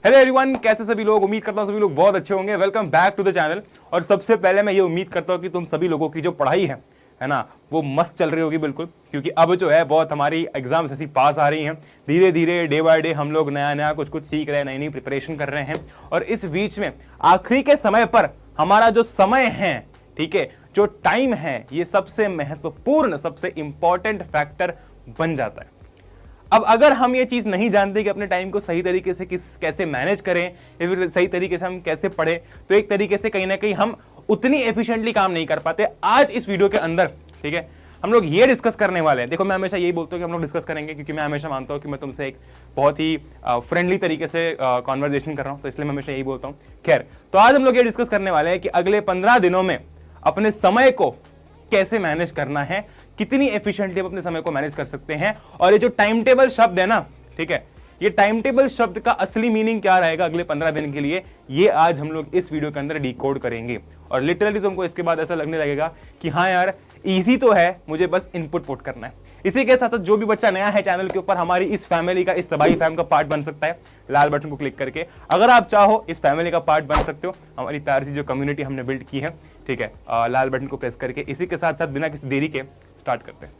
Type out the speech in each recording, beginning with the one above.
Hello everyone, कैसे सभी लोग। उम्मीद करता हूँ सभी लोग बहुत अच्छे होंगे। Welcome back to the channel. और सबसे पहले मैं ये उम्मीद करता हूँ कि तुम सभी लोगों की जो पढ़ाई है ना, वो मस्त चल रही होगी बिल्कुल, क्योंकि अब जो है बहुत हमारी एग्जाम्स ऐसी पास आ रही हैं। धीरे धीरे डे बाय डे हम लोग नया नया कुछ कुछ सीख रहे हैं, नई नई प्रिपरेशन कर रहे हैं। और इस बीच में आखिरी के समय पर हमारा जो समय है, ठीक है, जो टाइम है, ये सबसे महत्वपूर्ण, सबसे इंपॉर्टेंट फैक्टर बन जाता है। अब अगर हम ये चीज नहीं जानते कि अपने टाइम को सही तरीके से कैसे मैनेज करें या फिर सही तरीके से हम कैसे पढ़े, तो एक तरीके से कहीं ना कहीं हम उतनी एफिशिएंटली काम नहीं कर पाते। आज इस वीडियो के अंदर, ठीक है, हम लोग ये डिस्कस करने वाले हैं। देखो, मैं हमेशा यही बोलता हूँ कि हम लोग डिस्कस करेंगे, क्योंकि मैं हमेशा मानता हूँ कि मैं तुमसे एक बहुत ही फ्रेंडली तरीके से कॉन्वर्जेशन कर रहा हूँ, तो इसलिए मैं हमेशा यही बोलता हूँ। खैर, तो आज हम लोग ये डिस्कस करने वाले हैं कि अगले 15 दिनों में अपने समय को कैसे मैनेज करना है, कितनी एफिशिएंटली हम अपने समय को मैनेज कर सकते हैं। और ये जो टाइम टेबल शब्द है ना, ठीक है, ये टाइम टेबल शब्द का असली मीनिंग क्या रहेगा अगले 15 दिन के लिए, ये आज हम लोग इस वीडियो के अंदर डिकोड करेंगे। और लिटरली तुमको इसके बाद ऐसा लगने लगेगा कि हाँ यार, इजी तो है, मुझे बस इनपुट पुट करना है। इसी के साथ साथ जो भी बच्चा नया है चैनल के ऊपर, हमारी इस फैमिली का, इस तबाही फैम का पार्ट बन सकता है। लाल बटन को क्लिक करके अगर आप चाहो इस फैमिली का पार्ट बन सकते हो। हमारी प्यारी सी जो कम्युनिटी हमने बिल्ड की है, ठीक है, लाल बटन को प्रेस करके। इसी के साथ साथ बिना किसी देरी के स्टार्ट करते हैं।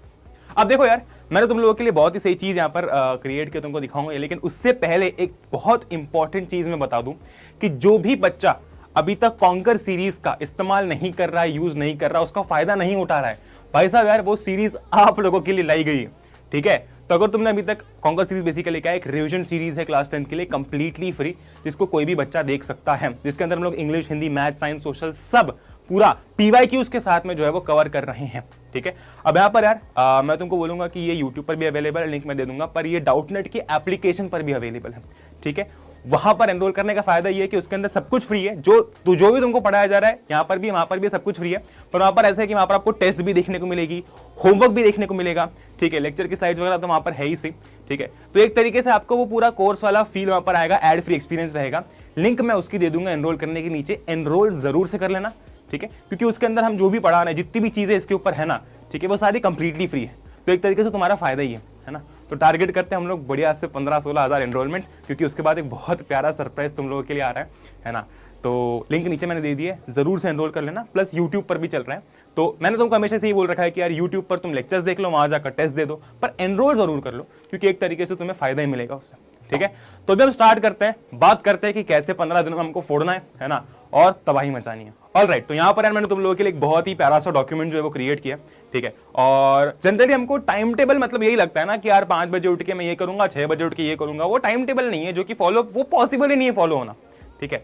अब देखो यार, मैंने तुम लोगों के लिए बहुत ही सही चीज यहाँ पर क्रिएट किया, तुमको दिखाऊंगा, लेकिन उससे पहले एक बहुत इंपॉर्टेंट चीज मैं बता दूं कि जो भी बच्चा अभी तक कॉन्कर सीरीज का इस्तेमाल नहीं कर रहा है, यूज नहीं कर रहा, उसका फायदा नहीं उठा रहा है, भाई साहब यार, वो सीरीज आप लोगों के लिए लाई गई है, ठीक है। तो अगर तुमने अभी तक कॉन्कर सीरीज बेसिकली क्या है, एक रिवीजन सीरीज है क्लास 10 के लिए, कंप्लीटली फ्री, जिसको कोई भी बच्चा देख सकता है, जिसके अंदर हम लोग English, Hindi, math, science, social सब पूरा PYQs के साथ में जो है वो कवर कर रहे हैं, ठीक है। अब यहाँ पर यार मैं तुमको बोलूंगा कि ये YouTube पर भी अवेलेबल है, लिंक मैं दे दूंगा, पर ये डाउटनेट की एप्लीकेशन पर भी अवेलेबल है, ठीक है। वहां पर एनरोल करने का फायदा ये है कि उसके अंदर सब कुछ फ्री है, जो भी तुमको पढ़ाया जा रहा है, यहाँ पर भी वहां पर भी सब कुछ फ्री है। पर वहां पर ऐसा है कि वहां पर आपको टेस्ट भी देखने को मिलेगी, होमवर्क भी देखने को मिलेगा, ठीक है, लेक्चर की स्लाइड्स वगैरह तो वहां पर है ही सही, ठीक है। तो एक तरीके से आपको वो पूरा कोर्स वाला फील वहां पर आएगा, एड फ्री एक्सपीरियंस रहेगा। लिंक मैं उसकी दे दूंगा एनरोल करने के नीचे, एनरोल जरूर से कर लेना, ठीक है, क्योंकि उसके अंदर हम जो भी पढ़ा रहे हैं, जितनी भी चीजें इसके ऊपर है ना, ठीक है, वो सारी कंप्लीटली फ्री है। तो एक तरीके से तुम्हारा फायदा ही है ना। तो टारगेट करते हैं हम लोग बढ़िया से 15-16 हज़ार एनरोलमेंट्स, क्योंकि उसके बाद एक बहुत प्यारा सरप्राइज तुम लोगों के लिए आ रहा है ना। तो लिंक नीचे मैंने दे दी है, जरूर से एनरोल कर लेना। प्लस यूट्यूब पर भी चल रहा है, तो मैंने तुमको हमेशा से ही बोल रखा है कि यार यूट्यूब पर तुम लेक्चर्स देख लो, वहां जाकर टेस्ट दे दो, पर एनरोल जरूर कर लो, क्योंकि एक तरीके से तुम्हें फायदा ही मिलेगा उससे, ठीक है। तो अभी हम स्टार्ट करते हैं, बात करते हैं कि कैसे 15 दिनों में हमको फोड़ना है ना, और तबाही मचानी है। ऑलराइट, तो यहाँ पर यार मैंने तुम लोगों के लिए एक बहुत ही प्यारा सा डॉक्यूमेंट जो है वो क्रिएट किया, ठीक है। और जनरली हमको टाइम टेबल मतलब यही लगता है ना कि यार 5 बजे उठ के मैं ये करूंगा, 6 बजे उठ के ये करूंगा, वो टाइम टेबल नहीं है जो कि फॉलो, वो पॉसिबल ही नहीं है फॉलो होना, ठीक है।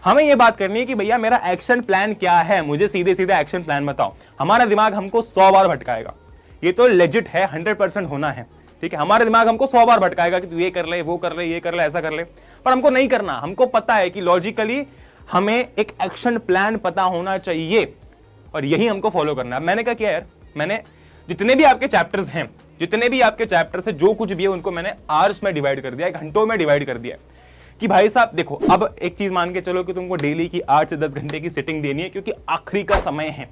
हमें ये बात करनी है कि भैया मेरा एक्शन प्लान क्या है, मुझे सीधे सीधे एक्शन प्लान बताओ। हमारा दिमाग हमको 100 बार भटकाएगा, ये तो लेजिट है, 100% होना है, ठीक है। हमारा दिमाग हमको 100 बार भटकाएगा कि तू ये कर ले, वो कर ले, ये कर ले, ऐसा कर ले, पर हमको नहीं करना। हमको पता है कि लॉजिकली हमें एक एक्शन प्लान पता होना चाहिए, और यही हमको फॉलो करना है। मैंने क्या किया यार, मैंने जितने भी आपके चैप्टर्स हैं, जितने भी आपके चैप्टर्स हैं, जो कुछ भी है उनको मैंने आवर्स में डिवाइड कर दिया, घंटों में डिवाइड कर दिया कि भाई साहब देखो, अब एक चीज मान के चलो कि तुमको डेली की 8 से 10 घंटे की सिटिंग देनी है, क्योंकि आखिरी का समय है।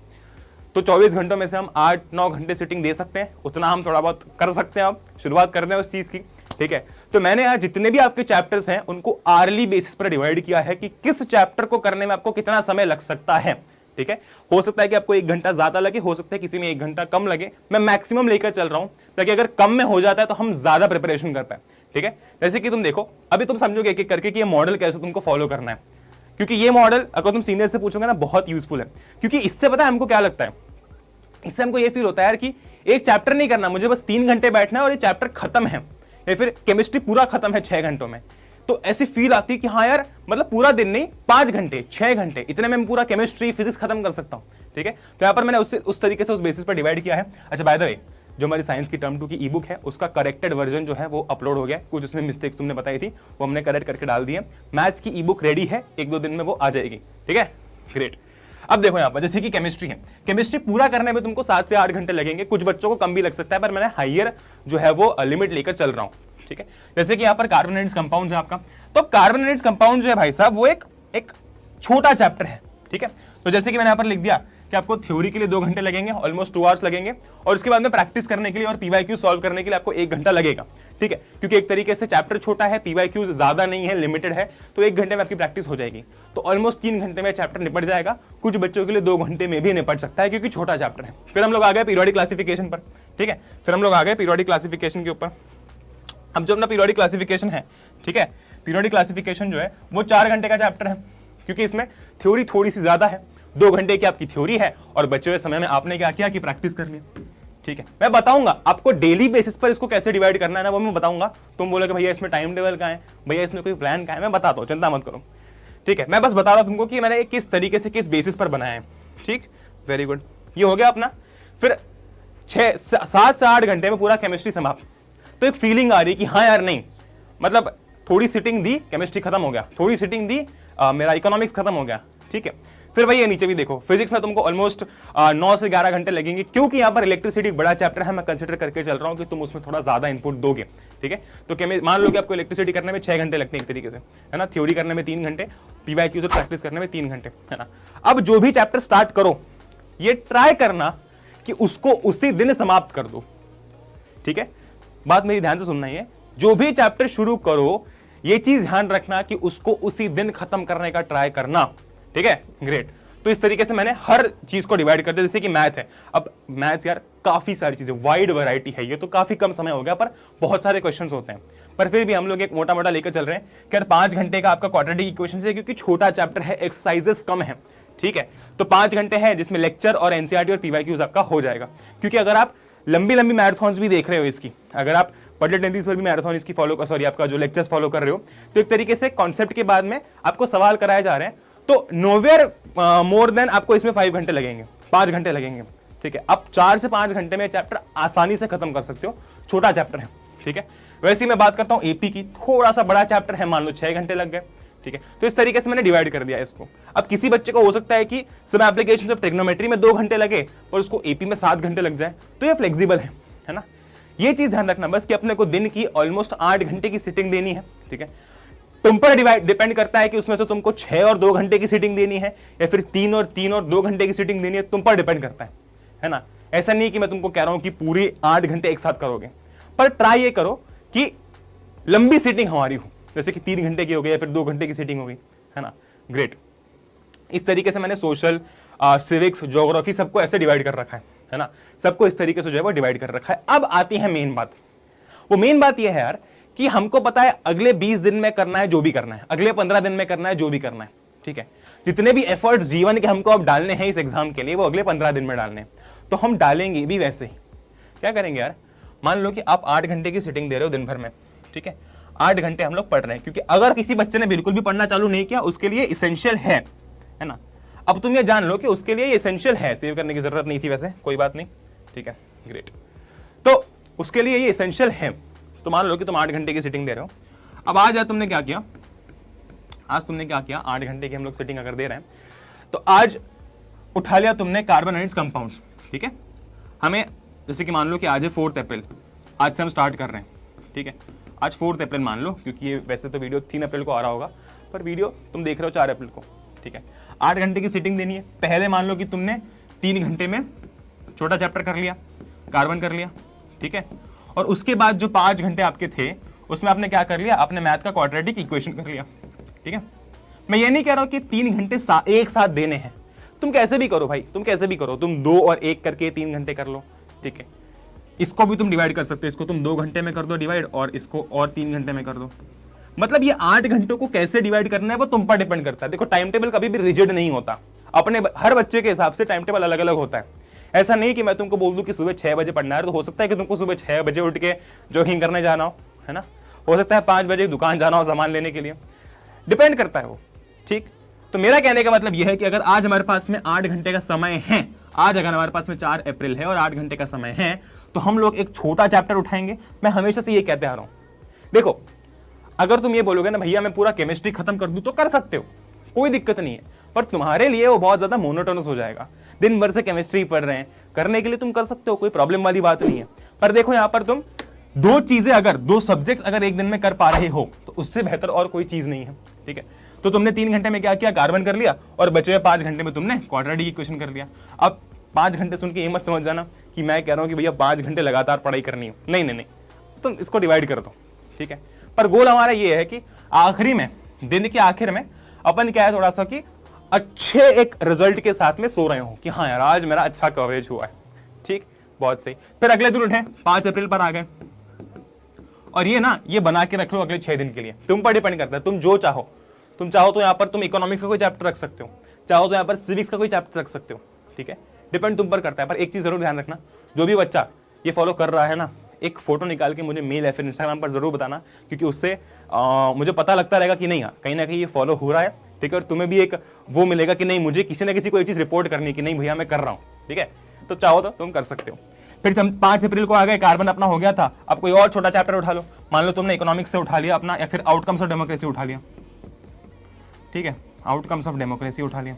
तो 24 घंटों में से हम 8-9 घंटे सिटिंग दे सकते हैं, उतना हम थोड़ा बहुत कर सकते हैं। अब शुरुआत करते हैं उस चीज की, ठीक है। तो मैंने यहाँ जितने भी आपके चैप्टर्स हैं उनको आर्ली बेसिस पर डिवाइड किया है कि किस चैप्टर को करने में आपको कितना समय लग सकता है, ठीक है। हो सकता है कि आपको 1 घंटा ज्यादा लगे, हो सकता है किसी में 1 घंटा कम लगे। मैं मैक्सिमम लेकर चल रहा हूं, ताकि अगर कम में हो जाता है तो हम ज्यादा प्रिपरेशन कर पाए, ठीक है। जैसे कि तुम देखो, अभी तुम समझोगे एक एक करके कि ये मॉडल कैसे तुमको फॉलो करना है, क्योंकि ये मॉडल अगर तुम सीनियर से पूछोगे ना, बहुत यूजफुल है। क्योंकि इससे पता है हमको क्या लगता है, इससे हमको ये फील होता है यार कि एक चैप्टर नहीं करना, मुझे बस 3 घंटे बैठना है और ये चैप्टर खत्म है, या फिर केमिस्ट्री पूरा खत्म है 6 घंटों में। तो ऐसी फील आती है कि हाँ यार, मतलब पूरा दिन नहीं, 5 घंटे, 6 घंटे, इतने में मैं पूरा केमिस्ट्री, फिजिक्स खत्म कर सकता हूँ, ठीक है। तो यहाँ पर मैंने उस तरीके से, उस बेसिस पर डिवाइड किया है। अच्छा, बाय द वे, जो हमारी साइंस की टर्म 2 की ई बुक है, उसका करेक्टेड वर्जन जो है वो अपलोड हो गया। कुछ उसमें मिस्टेक्स तुमने बताई थी, वो हमने करेक्ट करके डाल दी है। मैथ्स की ई बुक रेडी है, 1-2 दिन में वो आ जाएगी, ठीक है, ग्रेट। अब देखो यहाँ पर जैसे कि केमिस्ट्री है, केमिस्ट्री पूरा करने में तुमको 7 से 8 घंटे लगेंगे, कुछ बच्चों को कम भी लग सकता है, पर मैंने हाइयर जो है वो लिमिट लेकर चल रहा हूँ, ठीक है। जैसे कि यहाँ पर कार्बोनेट्स कंपाउंड है आपका, तो कार्बोनेट्स कंपाउंड जो है भाई साहब वो एक छोटा चैप्टर है, ठीक है। तो जैसे कि मैंने यहाँ पर लिख दिया कि आपको थ्योरी के लिए 2 घंटे लगेंगे, ऑलमोस्ट 2 आवर्स लगेंगे, और उसके बाद में प्रैक्टिस करने के लिए और PYQ सॉल्व करने के लिए आपको 1 घंटा लगेगा, ठीक है, क्योंकि एक तरीके से चैप्टर छोटा है, पीवाईक्यूज ज्यादा नहीं है, लिमिटेड है, तो 1 घंटे में आपकी प्रैक्टिस हो जाएगी। तो ऑलमोस्ट 3 घंटे में चैप्टर निपट जाएगा। कुछ बच्चों के लिए 2 घंटे में भी निपट सकता है क्योंकि छोटा चैप्टर है। फिर हम लोग आ गए पीरियोडिक क्लासिफिकेशन पर, ठीक है, फिर हम लोग आ गए पीरियोडिक क्लासिफिकेशन के ऊपर। अब जो अपना पीरियोडिक क्लासिफिकेशन है, ठीक है, पीरियोडिक क्लासिफिकेशन जो है वो 4 घंटे का चैप्टर है, क्योंकि इसमें थ्योरी थोड़ी सी ज्यादा है। 2 घंटे की आपकी थ्योरी है और बचे हुए समय में आपने क्या किया कि प्रैक्टिस कर लिया, ठीक है। मैं बताऊंगा आपको डेली बेसिस पर इसको कैसे डिवाइड करना है ना, वो मैं बताऊंगा। तुम बोलोगे भैया इसमें टाइम टेबल का है, भैया इसमें कोई प्लान का है, मैं बताता हूँ, चिंता मत करो, ठीक है। मैं बस बता रहा हूं तुमको कि मैंने किस तरीके से किस बेसिस पर बनाया है, ठीक, वेरी गुड। ये हो गया अपना। फिर 7 से 8 घंटे में पूरा केमिस्ट्री समाप्त। तो एक फीलिंग आ रही कि हाँ यार नहीं, मतलब थोड़ी सिटिंग दी, केमिस्ट्री खत्म हो गया, थोड़ी सिटिंग दी, मेरा इकोनॉमिक्स खत्म हो गया, ठीक है। फिर वही है, नीचे भी देखो, फिजिक्स में तुमको ऑलमोस्ट 9 से 11 घंटे लगेंगे, क्योंकि यहाँ पर इलेक्ट्रिसिटी बड़ा चैप्टर है, मैं कंसिडर करके चल रहा हूँ कि तुम उसमें थोड़ा ज्यादा इनपुट दोगे, ठीक है। तो मान लो कि आपको इलेक्ट्रिसिटी करने में 6 घंटे लगते हैं एक तरीके से, है ना, थ्योरी करने में 3 घंटे, पीवाईक्यू से प्रैक्टिस करने में 3 घंटे, है ना। अब जो भी चैप्टर स्टार्ट करो, ये ट्राई करना कि उसको उसी दिन समाप्त कर दो, ठीक है। बात मेरी ध्यान से सुनना है, जो भी चैप्टर शुरू करो ये चीज ध्यान रखना कि उसको उसी दिन खत्म करने का ट्राई करना, ठीक है, ग्रेट। तो इस तरीके से मैंने हर चीज को डिवाइड कर दिया। जैसे कि मैथ है, अब मैथ यार काफी सारी चीजें, वाइड वैरायटी है, ये तो काफी कम समय हो गया पर बहुत सारे क्वेश्चंस होते हैं, पर फिर भी हम लोग एक मोटा मोटा लेकर चल रहे हैं कि यार 5 घंटे का आपका क्वाड्रेटिक इक्वेशन है, क्योंकि छोटा चैप्टर है, एक्सरसाइजेस कम है, ठीक है। तो 5 घंटे है जिसमें लेक्चर और एनसीईआरटी और पीवाईक्यूज आपका हो जाएगा। क्योंकि अगर आप लंबी लंबी मैराथन्स भी देख रहे हो इसकी, अगर आप पढ़ले टेंथीज पर भी मैराथन इसकी फॉलो, सॉरी आपका जो लेक्चर्स फॉलो कर रहे हो, तो एक तरीके से कॉन्सेप्ट के बाद में आपको सवाल कराए जा रहे हैं, तो नोवेयर मोर देन आपको इसमें 5 घंटे लगेंगे, 5 घंटे लगेंगे, ठीक है। अब 4 से 5 घंटे में चैप्टर आसानी से खत्म कर सकते हो, छोटा चैप्टर है, ठीक है। वैसे ही मैं बात करता हूं एपी की, थोड़ा सा बड़ा चैप्टर है, मान लो 6 घंटे लग गए, ठीक है। तो इस तरीके से मैंने डिवाइड कर दिया इसको। अब किसी बच्चे को हो सकता है कि सब एप्लीकेशन ऑफ ट्रिग्नोमेट्री में 2 घंटे लगे और उसको एपी में 7 घंटे लग जाए, तो ये फ्लेक्सिबल है ना। ये चीज ध्यान रखना बस कि अपने को दिन की ऑलमोस्ट 8 घंटे की सिटिंग देनी है, ठीक है। तुम पर डिपेंड करता है कि उसमें से तुमको 6 और 2 घंटे की सीटिंग देनी है या फिर 3 और 2 घंटे की सीटिंग देनी है, तुम पर डिपेंड करता है ना। ऐसा नहीं कि मैं तुमको कह रहा हूं कि पूरी 8 घंटे एक साथ करोगे, पर ट्राई ये करो कि लंबी सीटिंग हमारी हो, जैसे कि 3 घंटे की हो गई या फिर 2 घंटे की सीटिंग हो गई, है ना, ग्रेट। इस तरीके से मैंने सोशल, सिविक्स, ज्योग्राफी सबको ऐसे डिवाइड कर रखा है ना, सबको इस तरीके से जो है वो डिवाइड कर रखा है। अब आती है मेन बात। वो मेन बात ये है यार कि हमको पता है अगले 20 दिन में करना है जो भी करना है, अगले 15 दिन में करना है जो भी करना है, ठीक है। जितने भी एफर्ट्स जीवन के हमको अब डालने हैं इस एग्जाम के लिए, वो अगले 15 दिन में डालने हैं, तो हम डालेंगे भी वैसे ही। क्या करेंगे यार, मान लो कि आप 8 घंटे की सिटिंग दे रहे हो दिन भर में, ठीक है, 8 घंटे हम लोग पढ़ रहे हैं, क्योंकि अगर किसी बच्चे ने बिल्कुल भी पढ़ना चालू नहीं किया उसके लिए इसेंशियल है ना। अब तुम ये जान लो कि उसके लिए इसेंशियल है, सेव करने की जरूरत नहीं थी, वैसे कोई बात नहीं, ठीक है, ग्रेट। तो उसके लिए ये इसेंशियल है। तो मान लो कि तुम 8 घंटे की सिटिंग दे रहे हो। अब आज तुमने क्या किया, आज तुमने क्या किया, 8 घंटे की हम लोग सिटिंग अगर दे रहे हैं, तो आज उठा लिया तुमने कार्बन एंड कंपाउंड्स, ठीक है। हमें जैसे कि मान लो कि आज है 4 अप्रैल, आज से हम स्टार्ट कर रहे हैं, ठीक है। आज 4 अप्रैल मान लो, क्योंकि ये वैसे तो वीडियो 3 अप्रैल को आ रहा होगा, पर वीडियो तुम देख रहे हो 4 अप्रैल को, ठीक है। 8 घंटे की सिटिंग देनी है। पहले मान लो कि तुमने 3 घंटे में छोटा चैप्टर कर लिया, कार्बन कर लिया, ठीक है। और उसके बाद जो 5 घंटे आपके थे उसमें आपने क्या कर लिया, आपने मैथ का क्वाड्रेटिक इक्वेशन कर लिया, ठीक है। मैं ये नहीं कह रहा हूं कि 3 घंटे एक साथ देने हैं, तुम कैसे भी करो भाई, तुम कैसे भी करो, तुम 2 और 1 करके 3 घंटे कर लो, ठीक है। इसको भी तुम डिवाइड कर सकते हो, इसको तुम 2 घंटे में कर दो डिवाइड और इसको और 3 घंटे में कर दो। मतलब ये 8 घंटों को कैसे डिवाइड करना है वो तुम पर डिपेंड करता है। देखो टाइम टेबल कभी भी रिजिड नहीं होता, अपने हर बच्चे के हिसाब से टाइम टेबल अलग अलग होता है। ऐसा नहीं कि मैं तुमको बोल दूं कि सुबह 6 बजे पढ़ना है, तो हो सकता है कि तुमको सुबह 6 बजे उठ के जॉगिंग करने जाना है ना, हो सकता है 5 बजे दुकान जाना हो सामान लेने के लिए, डिपेंड करता है वो, ठीक। तो मेरा कहने का मतलब यह है कि अगर आज हमारे पास में 8 घंटे का समय है, आज अगर हमारे पास में 4 अप्रैल है और 8 घंटे का समय है, तो हम लोग एक छोटा चैप्टर उठाएंगे। मैं हमेशा से ये कहते आ रहा हूं, देखो अगर तुम ये बोलोगे ना भैया मैं पूरा केमिस्ट्री खत्म कर दूं, तो कर सकते हो, कोई दिक्कत नहीं है, पर तुम्हारे लिए वो बहुत ज्यादा मोनोटोनस हो जाएगा। दिन भर से केमिस्ट्री पढ़ रहे हैं, करने के लिए तुम कर सकते हो, कोई प्रॉब्लम वाली बात नहीं है। पर देखो यहाँ पर तुम 2 चीजें अगर 2 सब्जेक्ट्स अगर एक दिन में कर पा रहे हो, तो उससे बेहतर और कोई चीज नहीं है, ठीक है। तो तुमने 3 घंटे में क्या किया, कार्बन कर लिया, और बचे हुए 5 घंटे में तुमने क्वाड्रेटिक इक्वेशन कर लिया। अब 5 घंटे सुन के ये मत समझ जाना कि मैं कह रहा हूं कि भैया 5 घंटे लगातार पढ़ाई करनी है, नहीं नहीं नहीं, तुम इसको डिवाइड कर दो, ठीक है। पर गोल हमारा ये है कि आखिरी में, दिन के आखिर में अपन क्या है थोड़ा सा कि अच्छे एक रिजल्ट के साथ में सो रहे हो कि हाँ यार आज मेरा अच्छा कवरेज हुआ है, ठीक, बहुत सही। फिर अगले दिन उठे 5 अप्रैल पर आ गए, और ये ना ये बना के रख लो अगले 6 दिन के लिए, तुम पर डिपेंड करता है, तुम जो चाहो। तुम चाहो तो यहाँ पर तुम इकोनॉमिक्स का कोई चैप्टर रख सकते हो, चाहो तो यहाँ पर सिविक्स का कोई चैप्टर रख सकते हो, ठीक है, डिपेंड तुम पर करता है। पर एक चीज जरूर ध्यान रखना, जो भी बच्चा ये फॉलो कर रहा है ना, एक फोटो निकाल के मुझे मेल या फिर इंस्टाग्राम पर जरूर बताना, क्योंकि उससे मुझे पता लगता रहेगा कि नहीं कहीं ना कहीं ये फॉलो हो रहा है, ठीक है। और तुम्हें भी एक वो मिलेगा कि नहीं मुझे किसी ना किसी को ये चीज रिपोर्ट करनी कि नहीं भैया मैं कर रहा हूँ, ठीक है। तो चाहो तो तुम कर सकते हो। फिर हम 5 अप्रैल को आ गए, कार्बन अपना हो गया था। अब कोई और छोटा चैप्टर उठा लो, मान लो तुमने इकोनॉमिक्स से उठा लिया अपना, या फिर आउटकम्स ऑफ डेमोक्रेसी उठा लिया, ठीक है, आउटकम्स ऑफ डेमोक्रेसी उठा लिया।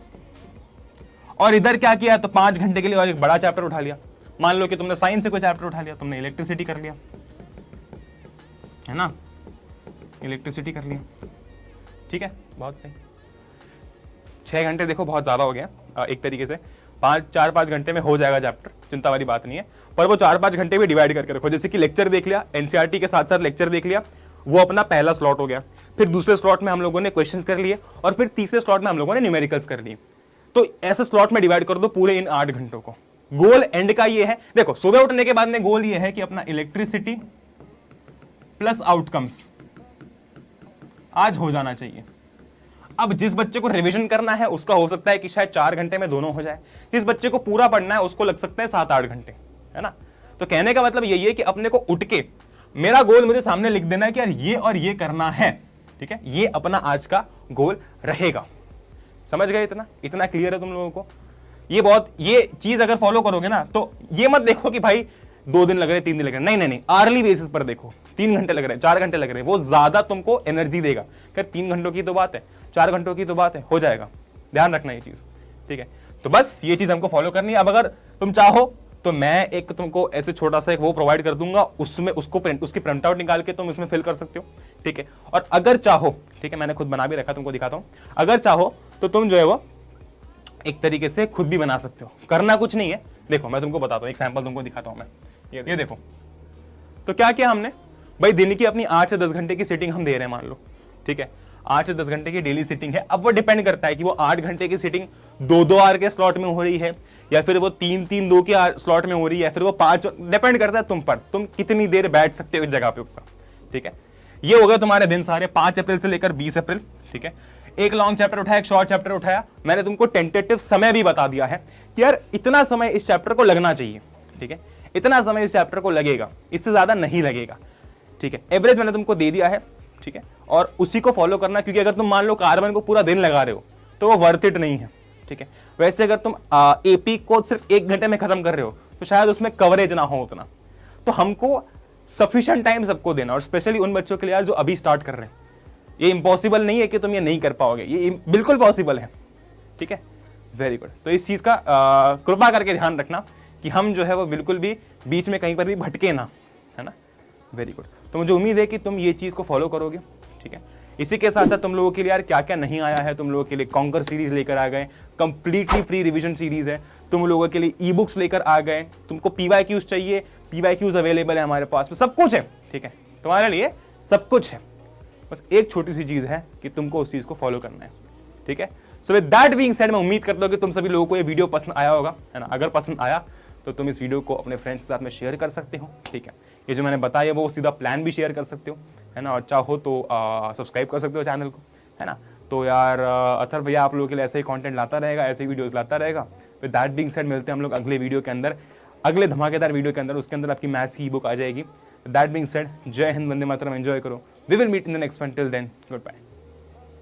और इधर क्या किया, तो 5 घंटे के लिए और एक बड़ा चैप्टर उठा लिया। मान लो कि तुमने साइंस से कोई चैप्टर उठा लिया, तुमने इलेक्ट्रिसिटी कर लिया, है ना, इलेक्ट्रिसिटी कर लिया, ठीक है, बहुत सही। 6 घंटे देखो बहुत ज्यादा हो गया, एक तरीके से 4-5 घंटे में हो जाएगा चैप्टर, चिंता वाली बात नहीं है। पर वो 4-5 घंटे भी डिवाइड करके रखो, जैसे कि लेक्चर देख लिया, एनसीईआरटी के साथ साथ लेक्चर देख लिया, वो अपना पहला स्लॉट हो गया। फिर दूसरे स्लॉट में हम लोगों ने क्वेश्चंस कर लिए, और फिर तीसरे स्लॉट में हम लोगों ने न्यूमेरिकल्स कर लिए। तो ऐसे स्लॉट में डिवाइड कर दो पूरे इन 8 घंटों को। गोल एंड का ये है, देखो सुबह उठने के बाद में गोल ये है कि अपना इलेक्ट्रिसिटी प्लस आउटकम्स आज हो जाना चाहिए। अब जिस बच्चे को रिवीजन करना है उसका हो सकता है कि शायद 4 घंटे में दोनों हो जाए, जिस बच्चे को पूरा पढ़ना है उसको लग सकते हैं 7-8 घंटे, है ना। तो कहने का मतलब यही है कि अपने को उठ के मेरा गोल मुझे सामने लिख देना है कि यार ये और ये करना है, ठीक है, ये अपना आज का गोल रहेगा। समझ गए? इतना क्लियर है तुम लोगों को? ये चीज अगर फॉलो करोगे ना, तो ये मत देखो कि भाई 2 दिन लग रहे, 3 दिन लग रहे, नहीं, अर्ली बेसिस पर देखो। 3 घंटे लग रहे हैं, 4 घंटे लग रहे हैं, वो ज्यादा तुमको एनर्जी देगा। खैर 3 घंटों की तो बात है, 4 घंटों की तो बात है, हो जाएगा। ध्यान रखना ये चीज, ठीक है। तो बस ये चीज हमको फॉलो करनी है। अब अगर तुम चाहो तो मैं एक तुमको ऐसे छोटा सा एक वो प्रोवाइड कर दूंगा, उसमें उसकी प्रिंट आउट निकाल के तुम इसमें फिल कर सकते हो, ठीक है। और अगर चाहो, ठीक है, मैंने खुद बना भी रखा, तुमको दिखाता हूं, अगर चाहो तो तुम जो है वो एक तरीके से खुद भी बना सकते हो। करना कुछ नहीं है, देखो मैं तुमको बताता हूँ, एक सैंपल तुमको दिखाता हूं मैं। ये देखो, तो क्या किया हमने भाई, दिन की अपनी 8 से 10 घंटे की सीटिंग हम दे रहे हैं, मान लो, ठीक है, 8 से 10 घंटे की डेली सीटिंग है। अब वो डिपेंड करता है कि वो 8 घंटे की सीटिंग 2-2 आवर के स्लॉट में हो रही है, या फिर वो 3-3-2 के स्लॉट में हो रही है, या फिर वो 5, डिपेंड करता है तुम पर, तुम कितनी देर बैठ सकते हो इस जगह पे ऊपर, ठीक है। ये हो गया तुम्हारे दिन सारे 5 अप्रैल से लेकर 20 अप्रैल, ठीक है। एक लॉन्ग चैप्टर उठाया, एक शॉर्ट चैप्टर उठाया। मैंने तुमको टेंटेटिव समय भी बता दिया है कि यार इतना समय इस चैप्टर को लगना चाहिए, ठीक है, इतना समय इस चैप्टर को लगेगा, इससे ज्यादा नहीं लगेगा, ठीक है। एवरेज मैंने तुमको दे दिया है, ठीक है, और उसी को फॉलो करना, क्योंकि अगर तुम मान लो कार्बन को पूरा दिन लगा रहे हो तो वो वर्थ इट नहीं है, ठीक है। वैसे अगर तुम एपी को सिर्फ 1 घंटे में खत्म कर रहे हो तो शायद उसमें कवरेज ना हो उतना, तो हमको सफिशिएंट टाइम सबको देना, और स्पेशली उन बच्चों के लिए जो अभी स्टार्ट कर रहे हैं। ये इम्पॉसिबल नहीं है कि तुम ये नहीं कर पाओगे, ये बिल्कुल पॉसिबल है, ठीक है। Very good. तो इस चीज का कृपा करके ध्यान रखना कि हम जो है वो बिल्कुल भी बीच में कहीं पर भी भटके ना, है ना। Very good. तो मुझे उम्मीद है कि तुम ये चीज को फॉलो करोगे, ठीक है। इसी के साथ साथ तुम लोगों के लिए यार क्या क्या नहीं आया है, तुम लोगों के लिए कॉन्कर सीरीज लेकर आ गए, कंप्लीटली फ्री रिवीजन सीरीज है। तुम लोगों के लिए ई बुक्स लेकर आ गए, तुमको पीवाईक्यूज चाहिए, पीवाईक्यूज अवेलेबल है हमारे पास में, सब कुछ है, ठीक है, तुम्हारे लिए सब कुछ है। बस एक छोटी सी चीज है कि तुमको उस चीज को फॉलो करना है, ठीक है। So with that being said, मैं उम्मीद करता हूं कि तुम सभी लोगों को ये वीडियो पसंद आया होगा, है ना। अगर पसंद आया तो तुम इस वीडियो को अपने फ्रेंड्स के साथ में शेयर कर सकते हो, ठीक है। ये जो मैंने बताया वो सीधा प्लान भी शेयर कर सकते हो, है ना। और चाहो तो सब्सक्राइब कर सकते हो चैनल को, है ना। तो यार अथर्व भैया आप लोगों के लिए ऐसे ही कंटेंट लाता रहेगा, ऐसे ही वीडियोस लाता रहेगा। विद दैट बीइंग सेड, मिलते हैं हम लोग अगले वीडियो के अंदर, अगले धमाकेदार वीडियो के अंदर। उसके अंदर आपकी मैथ्स की ई बुक आ जाएगी। दैट बीइंग सेड, जय हिंद, वंदे मातरम, एंजॉय करो। We will meet in the next one, till then good bye.